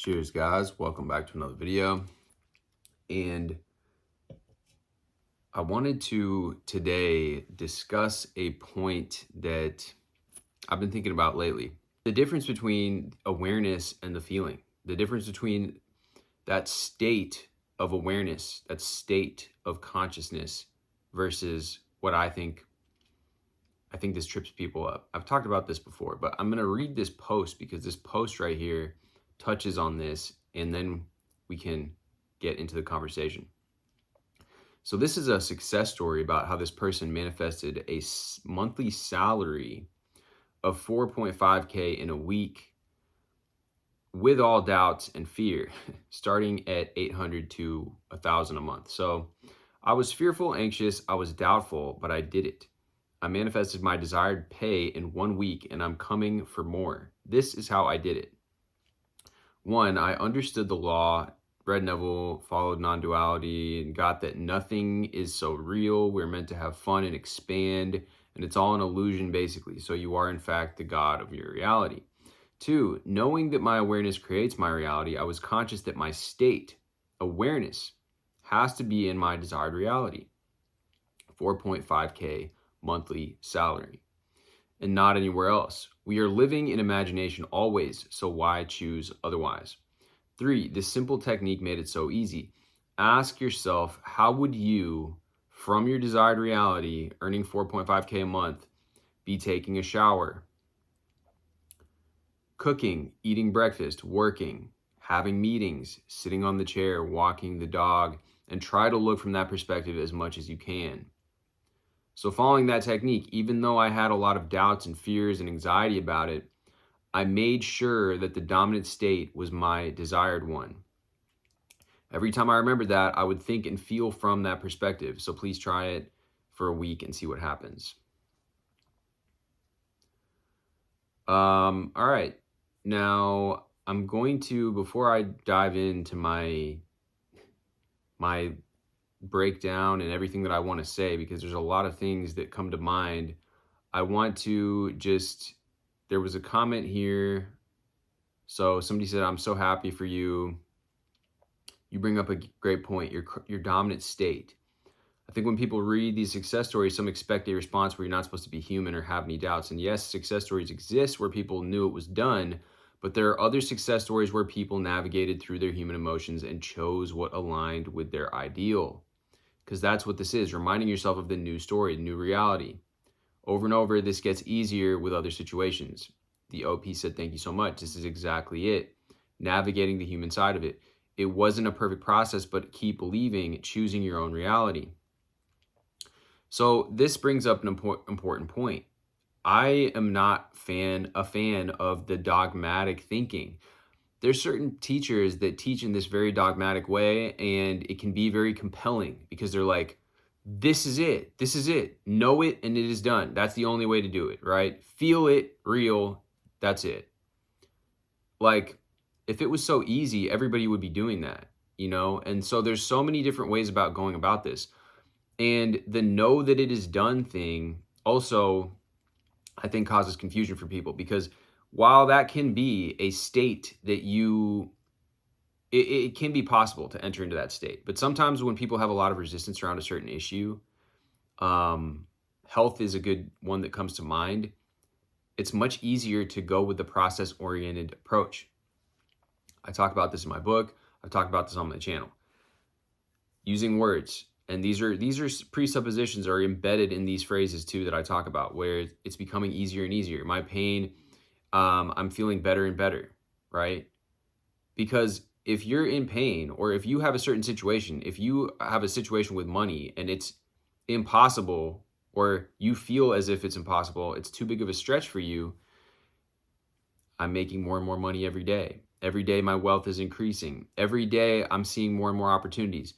Cheers, guys. Welcome back to another video. And I wanted to today discuss a point that I've been thinking about lately. The difference between awareness and the feeling. The difference between that state of awareness, that state of consciousness versus what I think this trips people up. I've talked about this before, but I'm going to read this post because this post right here touches on this, and then we can get into the conversation. So this is a success story about how this person manifested a monthly salary of 4.5K in a week with all doubts and fear, starting at 800 to 1,000 a month. So I was fearful, anxious, I was doubtful, but I did it. I manifested my desired pay in 1 week, and I'm coming for more. This is how I did it. 1, I understood the law, read Neville, followed non-duality, and got that nothing is so real. We're meant to have fun and expand, and it's all an illusion, basically. So you are, in fact, the God of your reality. 2, knowing that my awareness creates my reality, I was conscious that my state, awareness, has to be in my desired reality. 4.5K monthly salary, and not anywhere else. We are living in imagination always, so why choose otherwise? 3, this simple technique made it so easy. Ask yourself, how would you, from your desired reality, earning 4.5K a month, be taking a shower, cooking, eating breakfast, working, having meetings, sitting on the chair, walking the dog, and try to look from that perspective as much as you can. So following that technique, even though I had a lot of doubts and fears and anxiety about it, I made sure that the dominant state was my desired one. Every time I remembered that, I would think and feel from that perspective. So please try it for a week and see what happens. All right. Now, I'm going to, before I dive into my breakdown and everything that I want to say, because there's a lot of things that come to mind, I want to just, there was a comment here. So somebody said, I'm so happy for you. You bring up a great point, your dominant state. I think when people read these success stories, some expect a response where you're not supposed to be human or have any doubts. And yes, success stories exist where people knew it was done, but there are other success stories where people navigated through their human emotions and chose what aligned with their ideal. Because that's what this is, reminding yourself of the new story, new reality. Over and over, this gets easier with other situations. The OP said, thank you so much. This is exactly it. Navigating the human side of it. It wasn't a perfect process, but keep believing, choosing your own reality. So this brings up an important point. I am not a fan of the dogmatic thinking. There's certain teachers that teach in this very dogmatic way, and it can be very compelling because they're like, this is it, know it, and it is done. That's the only way to do it, right? Feel it, real, that's it. Like, if it was so easy, everybody would be doing that, you know? And so there's so many different ways about going about this. And the know that it is done thing also, I think, causes confusion for people, because while that can be a state that it can be possible to enter into that state. But sometimes when people have a lot of resistance around a certain issue, health is a good one that comes to mind. It's much easier to go with the process-oriented approach. I talk about this in my book. I've talked about this on my channel. Using words. And these are presuppositions are embedded in these phrases too that I talk about, where it's becoming easier and easier. My pain, I'm feeling better and better, right? Because if you're in pain, or if you have a certain situation, if you have a situation with money and it's impossible, or you feel as if it's impossible, it's too big of a stretch for you, I'm making more and more money every day. Every day my wealth is increasing. Every day I'm seeing more and more opportunities.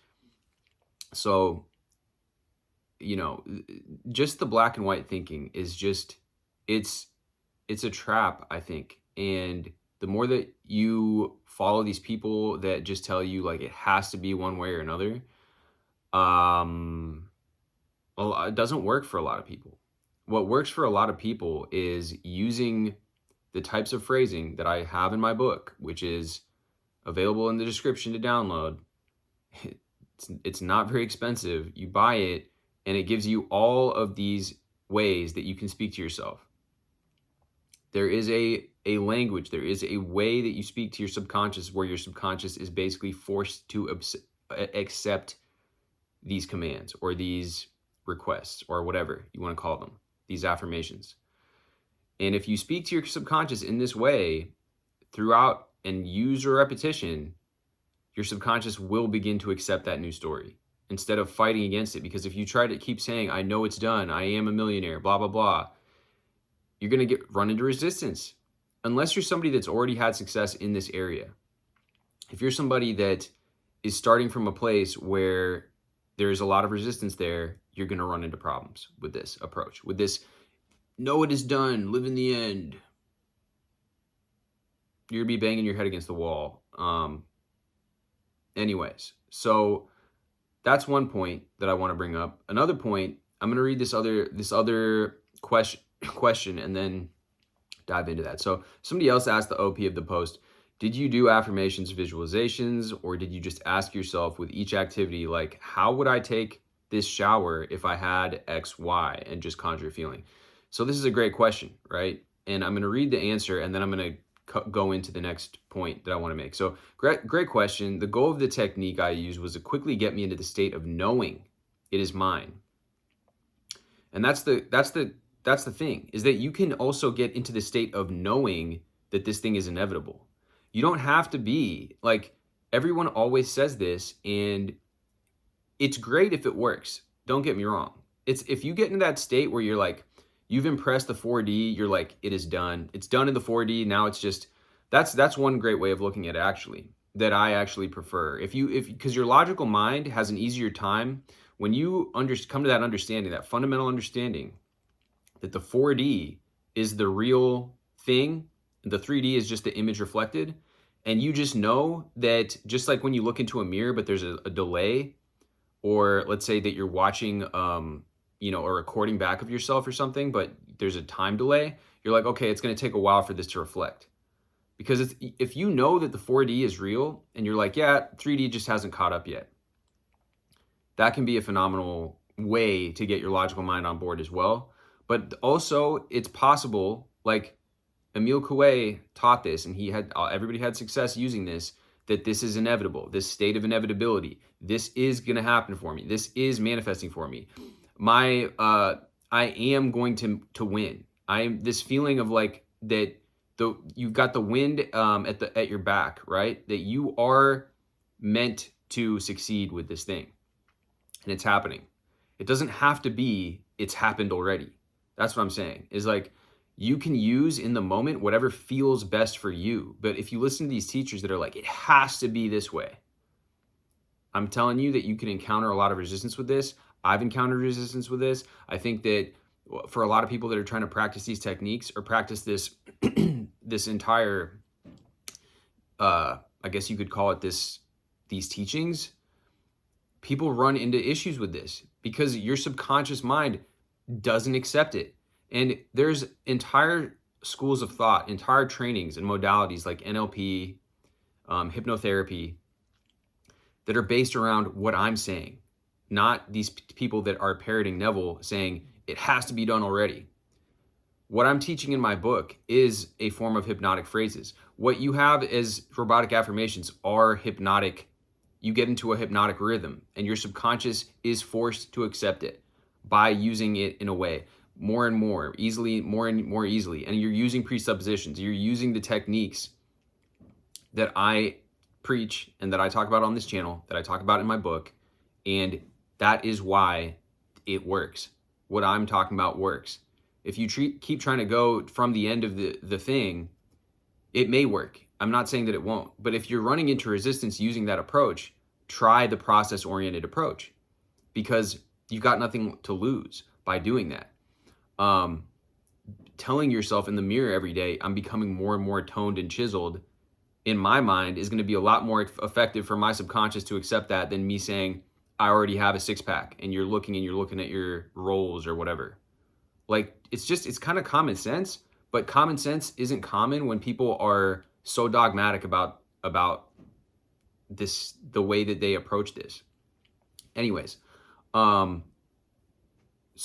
So, you know, just the black and white thinking is just, it's a trap, I think. And the more that you follow these people that just tell you like it has to be one way or another, it doesn't work for a lot of people. What works for a lot of people is using the types of phrasing that I have in my book, which is available in the description to download. It's not very expensive. You buy it, and it gives you all of these ways that you can speak to yourself. There is a language, there is a way that you speak to your subconscious where your subconscious is basically forced to accept these commands or these requests or whatever you want to call them, these affirmations. And if you speak to your subconscious in this way throughout and use your repetition, your subconscious will begin to accept that new story instead of fighting against it. Because if you try to keep saying, I know it's done, I am a millionaire, blah, blah, blah, you're going to run into resistance. Unless you're somebody that's already had success in this area. If you're somebody that is starting from a place where there's a lot of resistance there, you're going to run into problems with this approach, with this, no, it is done, live in the end. You're going to be banging your head against the wall. Anyways, so that's one point that I want to bring up. Another point, I'm going to read this other question and then dive into that. So somebody else asked the OP of the post, did you do affirmations, visualizations, or did you just ask yourself with each activity, like, how would I take this shower if I had X, Y, and just conjure a feeling? So this is a great question, right? And I'm going to read the answer, and then I'm going to go into the next point that I want to make. So great question. The goal of the technique I used was to quickly get me into the state of knowing it is mine. And that's the thing, is that you can also get into the state of knowing that this thing is inevitable. You don't have to be like, everyone always says this, and it's great if it works. Don't get me wrong. It's if you get into that state where you're like, you've impressed the 4D, you're like, it is done. It's done in the 4D. Now it's just, that's one great way of looking at it, actually, that I actually prefer. Because your logical mind has an easier time when you come to that understanding, that fundamental understanding that the 4D is the real thing, the 3D is just the image reflected, and you just know that, just like when you look into a mirror, but there's a delay, or let's say that you're watching a recording back of yourself or something, but there's a time delay, you're like, okay, it's going to take a while for this to reflect. Because if you know that the 4D is real and you're like, yeah, 3D just hasn't caught up yet, that can be a phenomenal way to get your logical mind on board as well. But also, it's possible, like Emile Coué taught this, and everybody had success using this, that this is inevitable, this state of inevitability. This is going to happen for me. This is manifesting for me. I am going to win. This feeling of like that you've got the wind at your back, right? That you are meant to succeed with this thing, and it's happening. It doesn't have to be it's happened already. That's what I'm saying. Is like, you can use in the moment whatever feels best for you. But if you listen to these teachers that are like, it has to be this way, I'm telling you that you can encounter a lot of resistance with this. I've encountered resistance with this. I think that for a lot of people that are trying to practice these techniques or practice this, this entire, I guess you could call it these teachings, people run into issues with this because your subconscious mind doesn't accept it. And there's entire schools of thought, entire trainings and modalities like NLP, hypnotherapy, that are based around what I'm saying, not these people that are parroting Neville saying it has to be done already. What I'm teaching in my book is a form of hypnotic phrases. What you have as robotic affirmations are hypnotic. You get into a hypnotic rhythm, and your subconscious is forced to accept it by using it in a way more and more easily, more and more easily. And you're using presuppositions. You're using the techniques that I preach and that I talk about on this channel, that I talk about in my book. And that is why it works. What I'm talking about works. If you keep trying to go from the end of the thing, it may work. I'm not saying that it won't. But if you're running into resistance using that approach, try the process-oriented approach, because you've got nothing to lose by doing that. Telling yourself in the mirror every day, I'm becoming more and more toned and chiseled, in my mind, is going to be a lot more effective for my subconscious to accept that than me saying, I already have a six-pack, and you're looking at your rolls or whatever. Like, it's kind of common sense, but common sense isn't common when people are so dogmatic about the way that they approach this. Anyways, so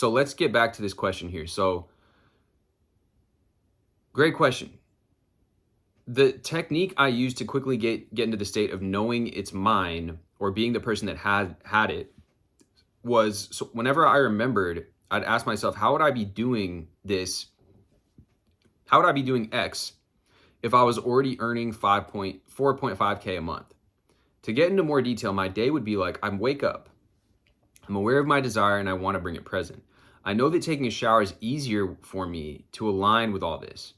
let's get back to this question here. So great question. The technique I used to quickly get into the state of knowing it's mine, or being the person that had it, was, so whenever I remembered, I'd ask myself, how would I be doing this? How would I be doing X if I was already earning 4.5K a month? To get into more detail, my day would be like, I wake up, I'm aware of my desire, and I want to bring it present. I know that taking a shower is easier for me to align with all this.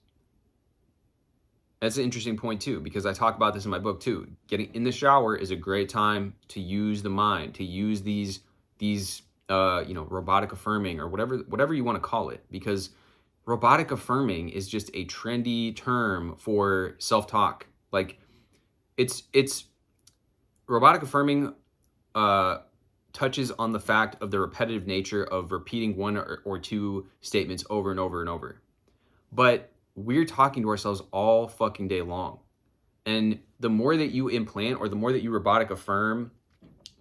That's an interesting point too, because I talk about this in my book too. Getting in the shower is a great time to use the mind, to use these robotic affirming, or whatever you want to call it, because robotic affirming is just a trendy term for self-talk. Like it's robotic affirming touches on the fact of the repetitive nature of repeating one or two statements over and over and over. But we're talking to ourselves all fucking day long. And the more that you implant, or the more that you robotic affirm,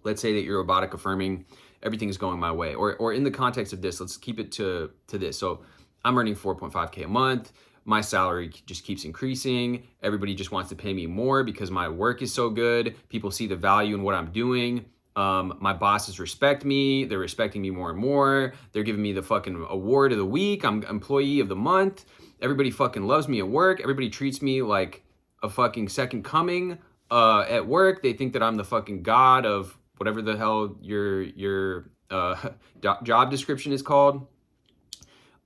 let's say that you're robotic affirming, everything's going my way. Or in the context of this, let's keep it to this. So I'm earning 4.5K a month. My salary just keeps increasing. Everybody just wants to pay me more because my work is so good. People see the value in what I'm doing. My bosses respect me. They're respecting me more and more. They're giving me the fucking award of the week. I'm employee of the month. Everybody fucking loves me at work. Everybody treats me like a fucking second coming at work. They think that I'm the fucking god of whatever the hell your job description is called.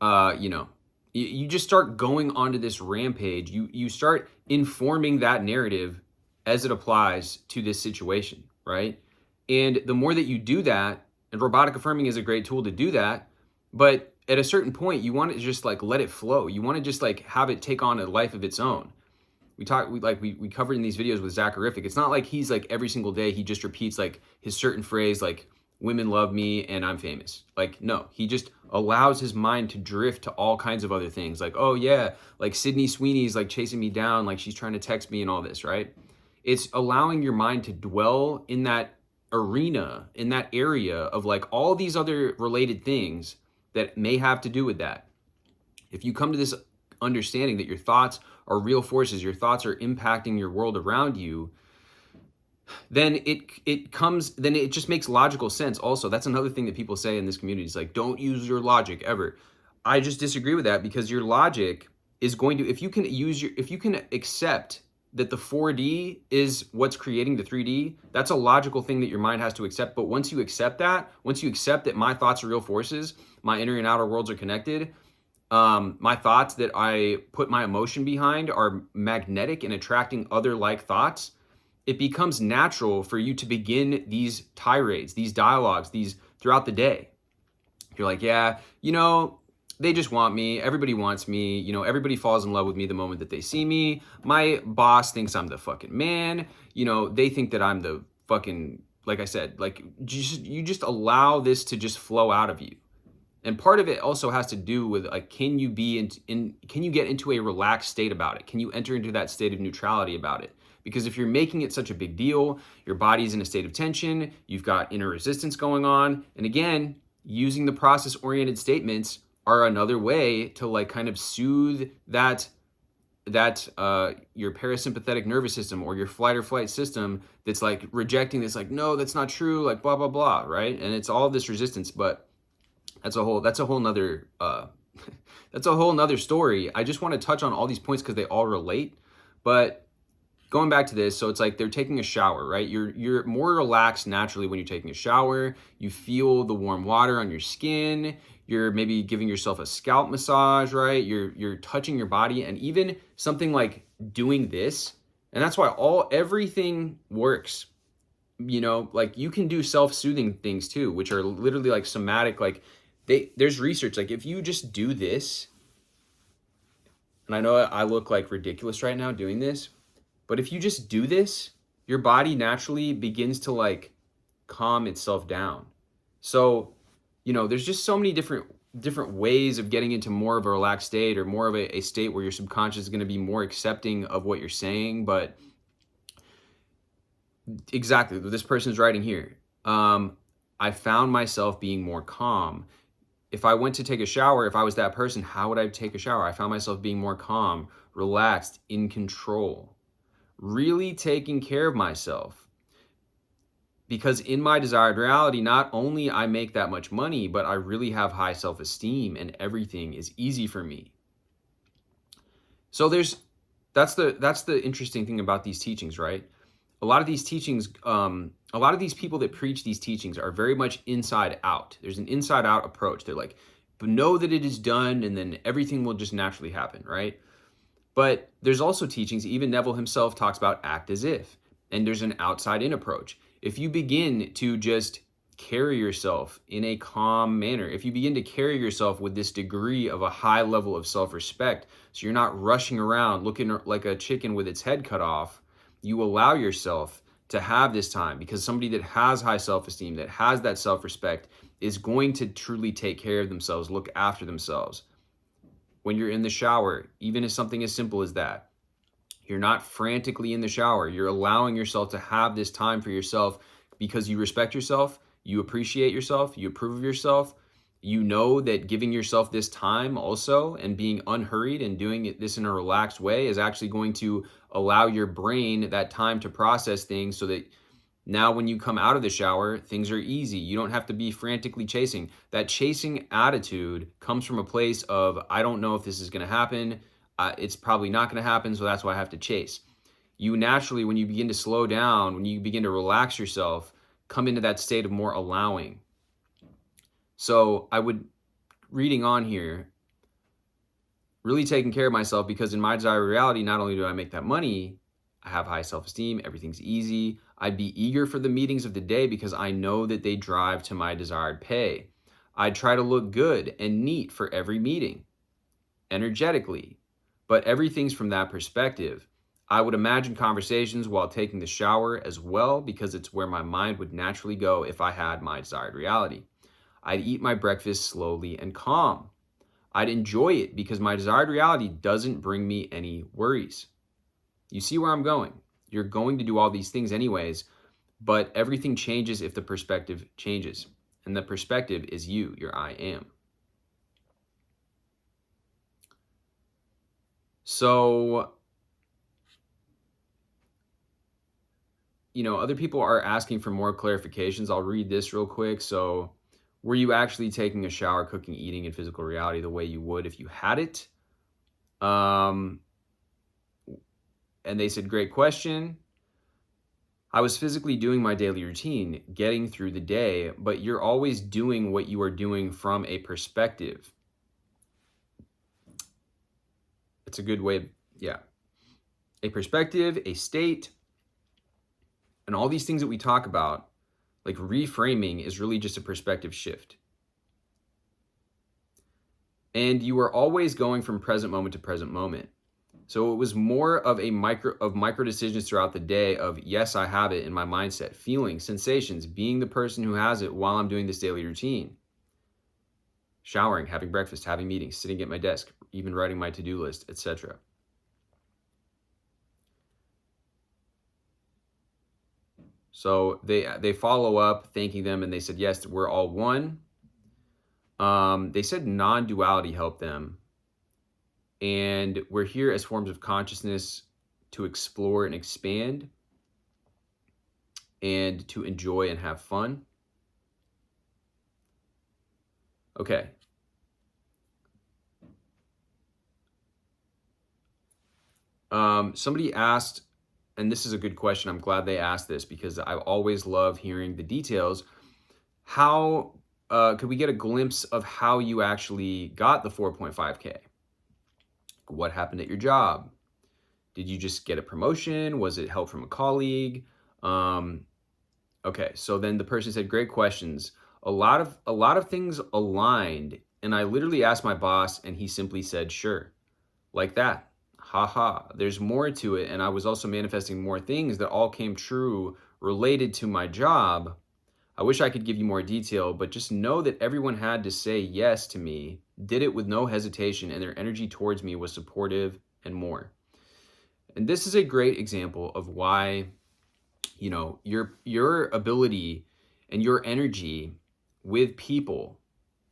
You just start going onto this rampage. You start informing that narrative as it applies to this situation, right? And the more that you do that, and robotic affirming is a great tool to do that, but at a certain point, you want to just like let it flow. You want to just like have it take on a life of its own. We covered in these videos with Zacharific. It's not like he's like every single day he just repeats like his certain phrase, like women love me and I'm famous. Like, no, he just allows his mind to drift to all kinds of other things. Like, oh yeah, like Sydney Sweeney's like chasing me down, like she's trying to text me and all this, right? It's allowing your mind to dwell in that arena, in that area of like all these other related things that may have to do with that. If you come to this understanding that your thoughts are real forces, your thoughts are impacting your world around you, then it just makes logical sense. Also, that's another thing that people say in this community is like, don't use your logic ever. I just disagree with that, because your logic is going to, if you can accept that the 4D is what's creating the 3D, that's a logical thing that your mind has to accept. But once you accept that my thoughts are real forces, my inner and outer worlds are connected, my thoughts that I put my emotion behind are magnetic and attracting other like thoughts, it becomes natural for you to begin these tirades, these dialogues, these throughout the day. You're like, yeah, they just want me. Everybody wants me. Everybody falls in love with me the moment that they see me. My boss thinks I'm the fucking man. They think that I'm the fucking, like I said, like you just allow this to just flow out of you. And part of it also has to do with like, can you get into a relaxed state about it? Can you enter into that state of neutrality about it? Because if you're making it such a big deal, your body's in a state of tension, you've got inner resistance going on. And again, using the process-oriented statements are another way to like kind of soothe that your parasympathetic nervous system or your flight or flight system that's like rejecting this, like, no, that's not true, like blah, blah, blah, right? And it's all this resistance, but that's a whole nother that's a whole nother story. I just want to touch on all these points because they all relate. But going back to this, so it's like they're taking a shower, right? You're more relaxed naturally when you're taking a shower. You feel the warm water on your skin. You're maybe giving yourself a scalp massage, right? You're touching your body, and even something like doing this. And that's why everything works. Like you can do self-soothing things too, which are literally like somatic. Like there's research, like if you just do this, and I know I look like ridiculous right now doing this, but if you just do this, your body naturally begins to like calm itself down. So, there's just so many different ways of getting into more of a relaxed state, or more of a state where your subconscious is going to be more accepting of what you're saying. But Exactly. This person's writing here. I found myself being more calm. If I went to take a shower, if I was that person, how would I take a shower? I found myself being more calm, relaxed, in control, really taking care of myself. Because in my desired reality, not only I make that much money, but I really have high self-esteem and everything is easy for me. So that's the interesting thing about these teachings, right? A lot of these teachings, a lot of these people that preach these teachings are very much inside out. There's an inside out approach. They're like, but know that it is done, and then everything will just naturally happen, right? But there's also teachings, even Neville himself talks about act as if, and there's an outside in approach. If you begin to just carry yourself in a calm manner, if you begin to carry yourself with this degree of a high level of self respect, so you're not rushing around looking like a chicken with its head cut off, you allow yourself to have this time, because somebody that has high self esteem, that has that self respect, is going to truly take care of themselves, look after themselves. When you're in the shower, even if something as simple as that, you're not frantically in the shower. You're allowing yourself to have this time for yourself because you respect yourself, you appreciate yourself, you approve of yourself. You know that giving yourself this time also and being unhurried and doing this in a relaxed way is actually going to allow your brain that time to process things, so that now when you come out of the shower, things are easy. You don't have to be frantically chasing. That chasing attitude comes from a place of, I don't know if this is going to happen. It's probably not going to happen, so that's why I have to chase. You naturally, when you begin to slow down, when you begin to relax yourself, come into that state of more allowing. So I would, reading on here, really taking care of myself, because in my desired reality, not only do I make that money, I have high self-esteem, everything's easy. I'd be eager for the meetings of the day because I know that they drive to my desired pay. I'd try to look good and neat for every meeting, energetically, but everything's from that perspective. I would imagine conversations while taking the shower as well, because it's where my mind would naturally go if I had my desired reality. I'd eat my breakfast slowly and calm. I'd enjoy it because my desired reality doesn't bring me any worries. You see where I'm going? You're going to do all these things anyways, but everything changes if the perspective changes. And the perspective is you, your I am. So, other people are asking for more clarifications. I'll read this real quick. So, were you actually taking a shower, cooking, eating in physical reality the way you would if you had it? And they said, great question. I was physically doing my daily routine, getting through the day, but you're always doing what you are doing from a perspective. It's a good way, yeah. A perspective, a state, and all these things that we talk about, like reframing, is really just a perspective shift. And you are always going from present moment to present moment. So it was more of a micro decisions throughout the day of, yes, I have it in my mindset, feelings, sensations, being the person who has it while I'm doing this daily routine. Showering, having breakfast, having meetings, sitting at my desk, even writing my to-do list, etc. So they follow up thanking them, and they said, yes, we're all one. They said non-duality helped them. And we're here as forms of consciousness to explore and expand and to enjoy and have fun. Okay. Somebody asked, and this is a good question. I'm glad they asked this because I always love hearing the details. How could we get a glimpse of how you actually got the 4.5K? What happened at your job? Did you just get a promotion? Was it help from a colleague? Okay, so then the person said, great questions. A lot of things aligned, and I literally asked my boss, and he simply said, sure, like that. Haha, there's more to it, and I was also manifesting more things that all came true related to my job. I wish I could give you more detail, but just know that everyone had to say yes to me, did it with no hesitation, and their energy towards me was supportive and more. And this is a great example of why your ability and your energy with people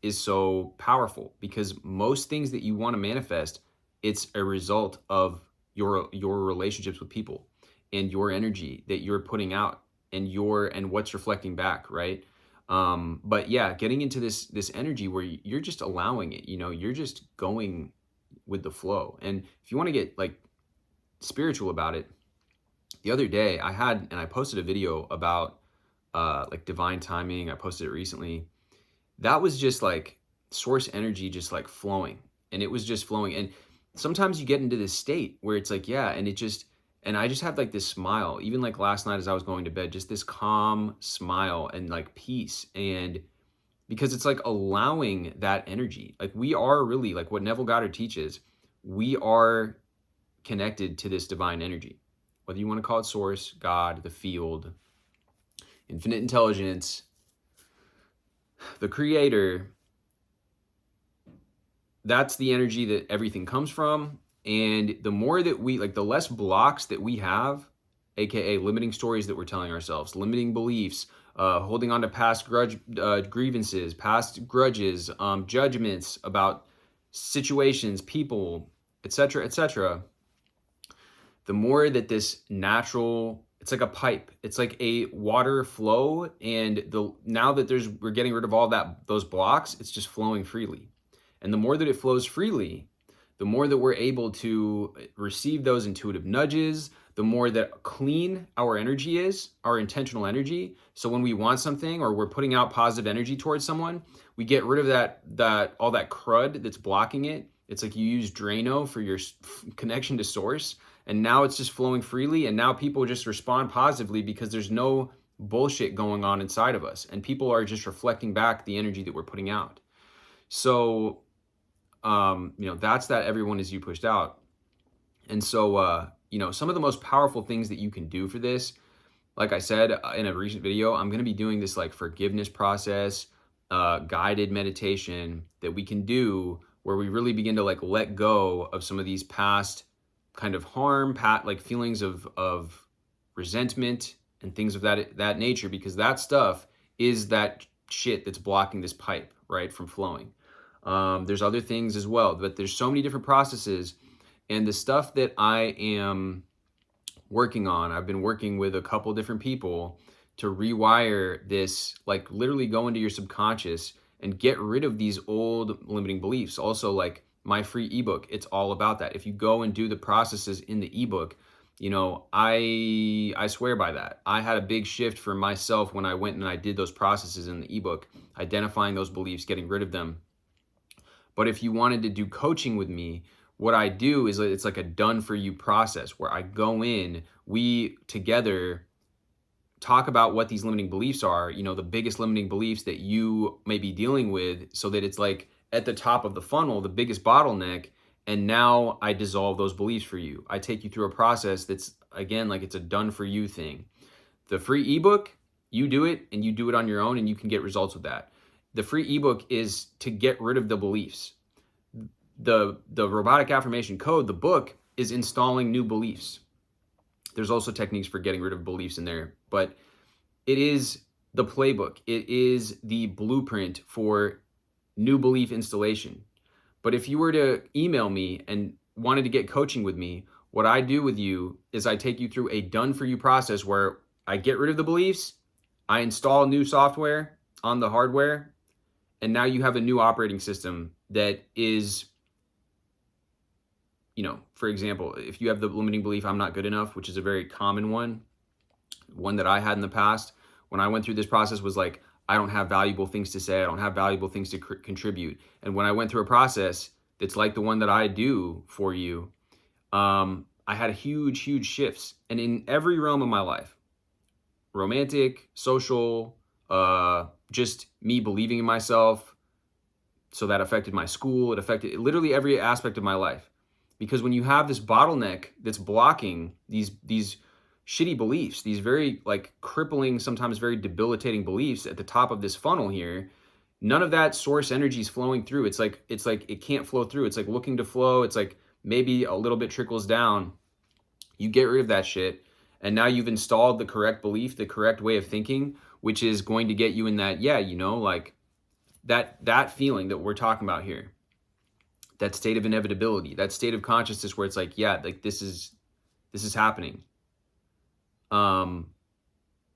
is so powerful, because most things that you want to manifest, it's a result of your relationships with people and your energy that you're putting out, and what's reflecting back, right? But yeah, getting into this energy where you're just allowing it, you're just going with the flow. And if you want to get like spiritual about it, the other day I posted a video about like divine timing. I posted it recently. That was just like source energy just like flowing, and it was just flowing. And sometimes you get into this state where it's like, yeah, and I just have like this smile, even like last night as I was going to bed, just this calm smile and like peace. And because it's like allowing that energy, like we are really, like what Neville Goddard teaches, we are connected to this divine energy, whether you want to call it source, God, the field, infinite intelligence, the creator. That's the energy that everything comes from. And the more that we, like, the less blocks that we have, aka limiting stories that we're telling ourselves, limiting beliefs, holding on to past grievances, past grudges, judgments about situations, people, etc., etc., the more that this natural, it's like a pipe, it's like a water flow. And now that we're getting rid of all those blocks, it's just flowing freely. And the more that it flows freely, the more that we're able to receive those intuitive nudges, the more that clean our energy is, our intentional energy. So when we want something, or we're putting out positive energy towards someone, we get rid of that all that crud that's blocking it. It's like you use Drano for your connection to source, and now it's just flowing freely. And now people just respond positively because there's no bullshit going on inside of us, and people are just reflecting back the energy that we're putting out. So that's that everyone is you pushed out. And so, some of the most powerful things that you can do for this, like I said in a recent video, I'm going to be doing this like forgiveness process, guided meditation that we can do, where we really begin to like let go of some of these past kind of harm, like feelings of resentment and things of that nature, because that stuff is that shit that's blocking this pipe, right, from flowing. There's other things as well, but there's so many different processes. And the stuff that I am working on, I've been working with a couple different people to rewire this, like literally go into your subconscious and get rid of these old limiting beliefs. Also, like my free ebook, it's all about that. If you go and do the processes in the ebook, I swear by that. I had a big shift for myself when I went and I did those processes in the ebook, identifying those beliefs, getting rid of them. But if you wanted to do coaching with me, what I do is it's like a done for you process where I go in, we together talk about what these limiting beliefs are, the biggest limiting beliefs that you may be dealing with, so that it's like at the top of the funnel, the biggest bottleneck. And now I dissolve those beliefs for you. I take you through a process that's, again, like it's a done for you thing. The free ebook, you do it and you do it on your own and you can get results with that. The free ebook is to get rid of the beliefs. The robotic affirmation code, the book, is installing new beliefs. There's also techniques for getting rid of beliefs in there, but it is the playbook. It is the blueprint for new belief installation. But if you were to email me and wanted to get coaching with me, what I do with you is I take you through a done for you process where I get rid of the beliefs, I install new software on the hardware, and now you have a new operating system that is, for example, if you have the limiting belief, I'm not good enough, which is a very common one that I had in the past, when I went through this process, was like, I don't have valuable things to say. I don't have valuable things to contribute. And when I went through a process that's like the one that I do for you, I had huge shifts. And in every realm of my life, romantic, social, just me believing in myself. So that affected my school. It affected literally every aspect of my life. Because when you have this bottleneck that's blocking these shitty beliefs, these very like crippling, sometimes very debilitating beliefs at the top of this funnel here, none of that source energy is flowing through. It's like it can't flow through. It's like looking to flow. It's like maybe a little bit trickles down. You get rid of that shit, And now you've installed the correct belief, the correct way of thinking, which is going to get you in that, yeah, like that feeling that we're talking about here, that state of inevitability, that state of consciousness where it's like, yeah, like this is happening.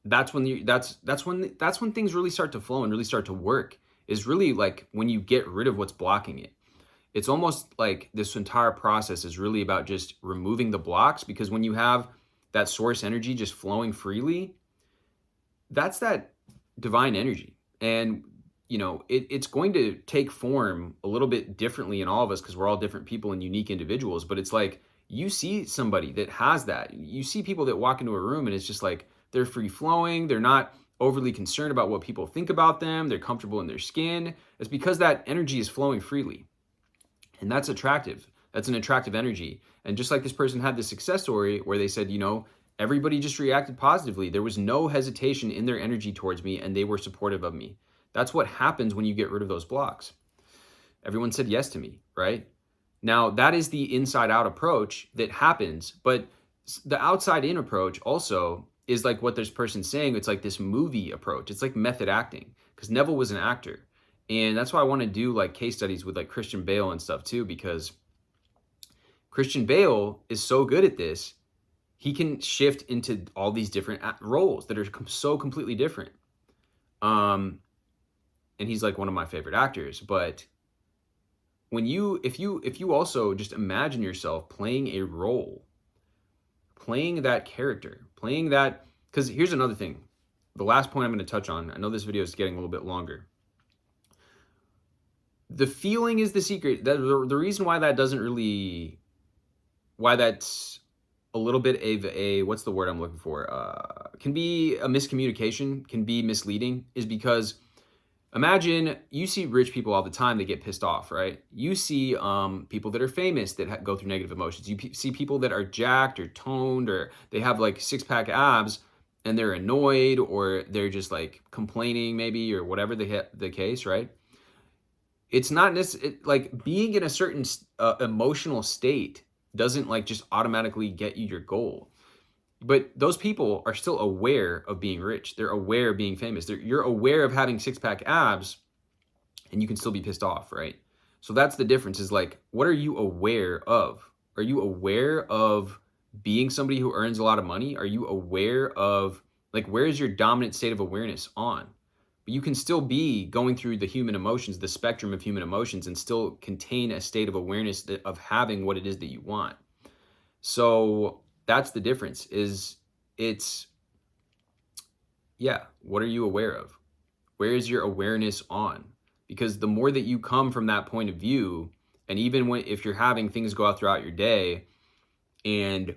That's when that's when things really start to flow and really start to work, is really like when you get rid of what's blocking it. It's almost like this entire process is really about just removing the blocks, because when you have that source energy just flowing freely, that's that divine energy. And it's going to take form a little bit differently in all of us, because we're all different people and unique individuals. But it's like, you see somebody that has that, you see people that walk into a room and it's just like they're free flowing, they're not overly concerned about what people think about them, they're comfortable in their skin. It's because that energy is flowing freely. And that's attractive. That's an attractive energy. And just like this person had this success story where they said, everybody just reacted positively. There was no hesitation in their energy towards me, and they were supportive of me. That's what happens when you get rid of those blocks. Everyone said yes to me, right? Now, that is the inside out approach that happens, but the outside in approach also is like what this person's saying. It's like this movie approach. It's like method acting, because Neville was an actor. And that's why I want to do like case studies with like Christian Bale and stuff too, because Christian Bale is so good at this. He can shift into all these different roles that are so completely different. And he's like one of my favorite actors. But if you also just imagine yourself playing a role, playing that character, playing that, because here's another thing. The last point I'm going to touch on, I know this video is getting a little bit longer. The feeling is the secret. The reason why that doesn't really, why that's a little bit of a, what's the word I'm looking for? Can be a miscommunication, can be misleading, is because imagine you see rich people all the time that get pissed off, right? You see people that are famous that go through negative emotions. You see people that are jacked or toned, or they have like six-pack abs and they're annoyed, or they're just like complaining maybe, or whatever the case, right? It's not necessarily like being in a certain emotional state doesn't like just automatically get you your goal. But those people are still aware of being rich. They're aware of being famous. You're aware of having six-pack abs, and you can still be pissed off, right? So that's the difference, is like, what are you aware of? Are you aware of being somebody who earns a lot of money? Are you aware of, like, where is your dominant state of awareness on? But you can still be going through the human emotions, the spectrum of human emotions, and still contain a state of awareness of having what it is that you want. So that's the difference, is what are you aware of? Where is your awareness on? Because the more that you come from that point of view, and even if you're having things go out throughout your day, and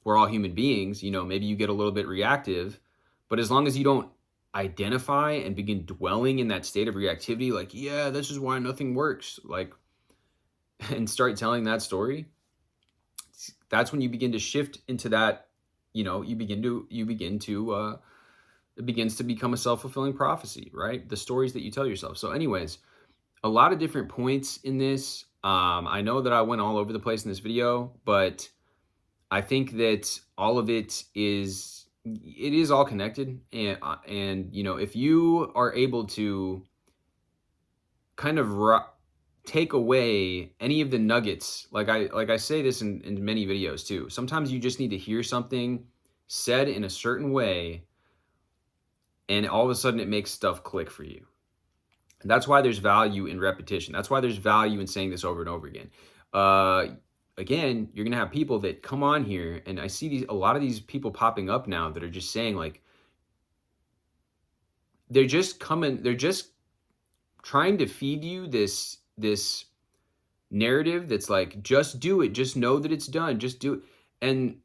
we're all human beings, maybe you get a little bit reactive, but as long as you don't identify and begin dwelling in that state of reactivity, like, yeah, this is why nothing works, like, and start telling that story, that's when you begin to shift into that, it begins to become a self-fulfilling prophecy, right? The stories that you tell yourself. So anyways, a lot of different points in this. I know that I went all over the place in this video, but I think that all of it is all connected. And if you are able to kind of take away any of the nuggets, like I say this in many videos too, sometimes you just need to hear something said in a certain way, and all of a sudden it makes stuff click for you. And that's why there's value in repetition. That's why there's value in saying this over and over again. Again, you're gonna have people that come on here, and I see a lot of these people popping up now that are just saying, like, they're just trying to feed you this narrative that's like, just do it, just know that it's done, just do it. And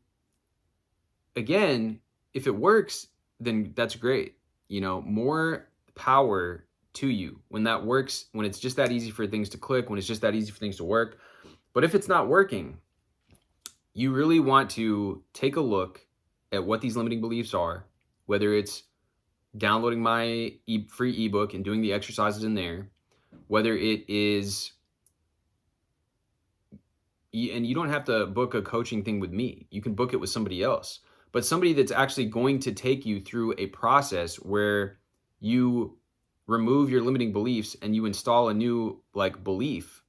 again, if it works, then that's great. More power to you when that works, when it's just that easy for things to click, when it's just that easy for things to work. But if it's not working, you really want to take a look at what these limiting beliefs are, whether it's downloading my free ebook and doing the exercises in there, whether it is, and you don't have to book a coaching thing with me. You can book it with somebody else. but somebody that's actually going to take you through a process where you remove your limiting beliefs and you install a new like belief,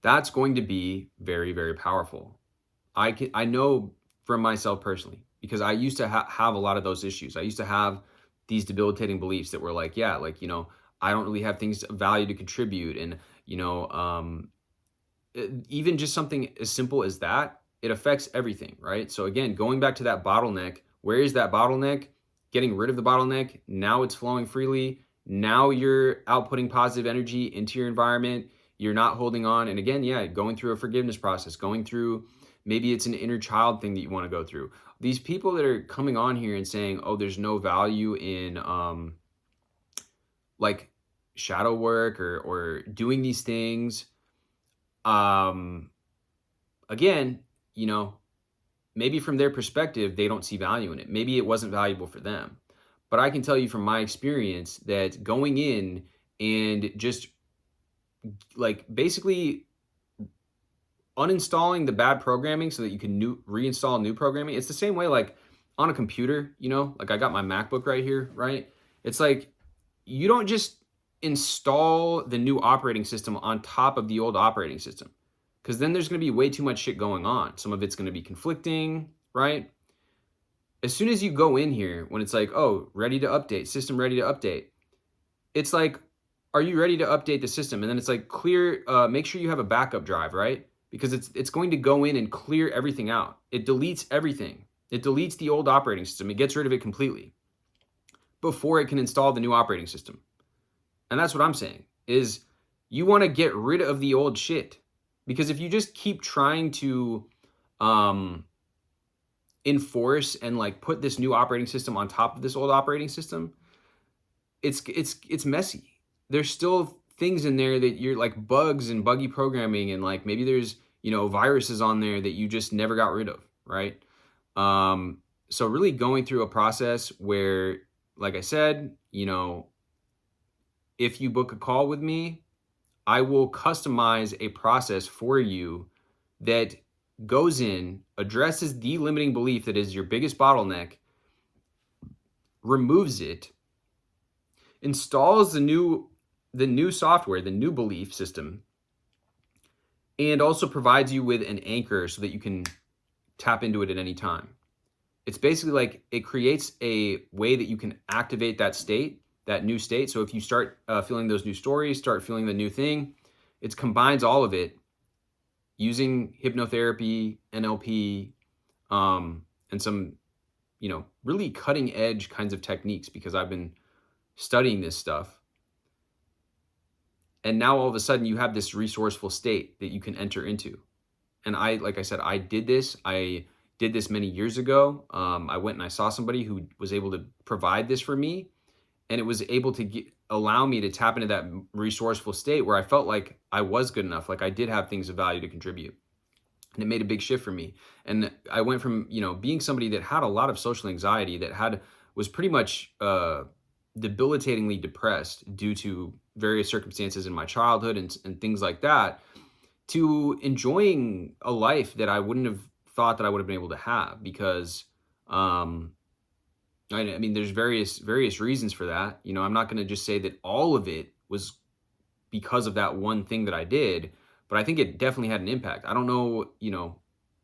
that's going to be very, very powerful. I know from myself personally, because I used to have a lot of those issues. I used to have these debilitating beliefs that were like, yeah, like, I don't really have things of value to contribute. And, even just something as simple as that, it affects everything, right? So again, going back to that bottleneck, where is that bottleneck? Getting rid of the bottleneck. Now it's flowing freely. Now you're outputting positive energy into your environment. You're not holding on. And again, yeah, going through a forgiveness process, going through, maybe it's an inner child thing that you want to go through. These people that are coming on here and saying, oh, there's no value in like shadow work or doing these things. Again, maybe from their perspective, they don't see value in it. Maybe it wasn't valuable for them. But I can tell you from my experience that going in and just like basically uninstalling the bad programming so that you can reinstall new programming. It's the same way like on a computer, like I got my MacBook right here, right? It's like you don't just install the new operating system on top of the old operating system, because then there's going to be way too much shit going on. Some of it's going to be conflicting, right? As soon as you go in here, when it's like, oh, ready to update, system ready to update, it's like, are you ready to update the system? And then it's like clear, make sure you have a backup drive, right? Because it's going to go in and clear everything out. It deletes everything. It deletes the old operating system. It gets rid of it completely before it can install the new operating system. And that's what I'm saying, is you want to get rid of the old shit. Because if you just keep trying to enforce and like put this new operating system on top of this old operating system, it's messy. There's still things in there that you're like bugs and buggy programming, and like maybe there's viruses on there that you just never got rid of, right? So really going through a process where, like I said, if you book a call with me, I will customize a process for you that goes in, addresses the limiting belief that is your biggest bottleneck, removes it, installs the new software, the new belief system, and also provides you with an anchor so that you can tap into it at any time. It's basically like it creates a way that you can activate that state, that new state. So if you start feeling those new stories, start feeling the new thing, it combines all of it using hypnotherapy, NLP, and some, really cutting edge kinds of techniques, because I've been studying this stuff. And now all of a sudden you have this resourceful state that you can enter into. And like I said, I did this many years ago. I went and I saw somebody who was able to provide this for me, and it was able to allow me to tap into that resourceful state where I felt like I was good enough, like I did have things of value to contribute. And it made a big shift for me. And I went from, being somebody that had a lot of social anxiety, that was pretty much debilitatingly depressed due to various circumstances in my childhood and things like that, to enjoying a life that I wouldn't have thought that I would have been able to have, because I mean, there's various reasons for that. I'm not going to just say that all of it was because of that one thing that I did, but I think it definitely had an impact. I don't know,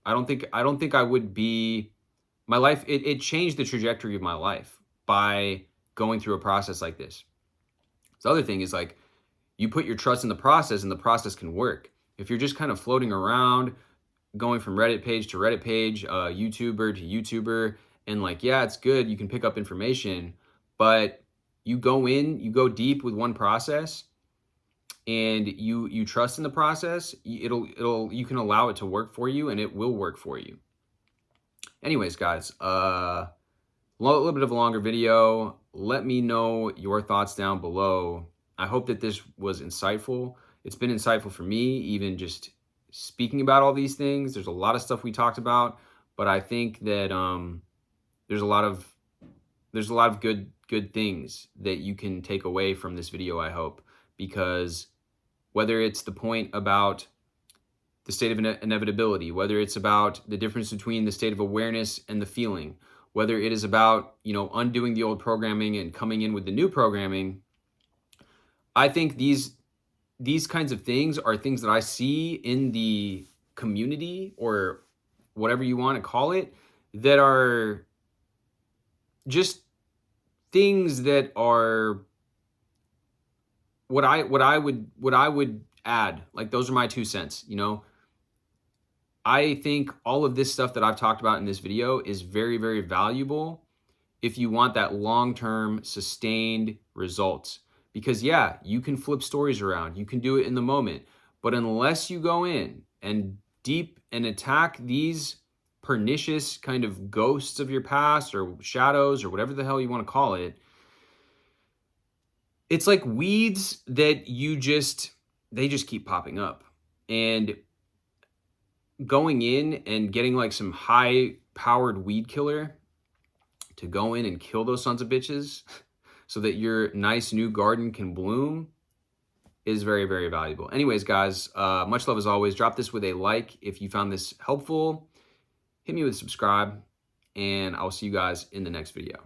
I don't think I would be, my life, it changed the trajectory of my life by going through a process like this. The other thing is, like, you put your trust in the process and the process can work. If you're just kind of floating around, going from Reddit page to Reddit page, YouTuber to YouTuber, and like, yeah, it's good, you can pick up information, but you go deep with one process, and you trust in the process, you can allow it to work for you, and it will work for you. Anyways, guys, a little bit of a longer video. Let me know your thoughts down below. I hope that this was insightful. It's been insightful for me, even just speaking about all these things. There's a lot of stuff we talked about, but I think that there's a lot of good things that you can take away from this video, I hope, because whether it's the point about the state of inevitability, whether it's about the difference between the state of awareness and the feeling, whether it is about, undoing the old programming and coming in with the new programming. I think these kinds of things are things that I see in the community, or whatever you want to call it, that are just things that are what I would add. Like, those are my 2 cents. I think all of this stuff that I've talked about in this video is very, very valuable if you want that long-term sustained results. Because yeah, you can flip stories around, you can do it in the moment, but unless you go in and deep and attack these pernicious kind of ghosts of your past, or shadows, or whatever the hell you want to call it, it's like weeds that they just keep popping up. And going in and getting like some high powered weed killer to go in and kill those sons of bitches so that your nice new garden can bloom is very, very valuable. Anyways, guys, much love as always. Drop this with a like if you found this helpful. Hit me with subscribe, and I'll see you guys in the next video.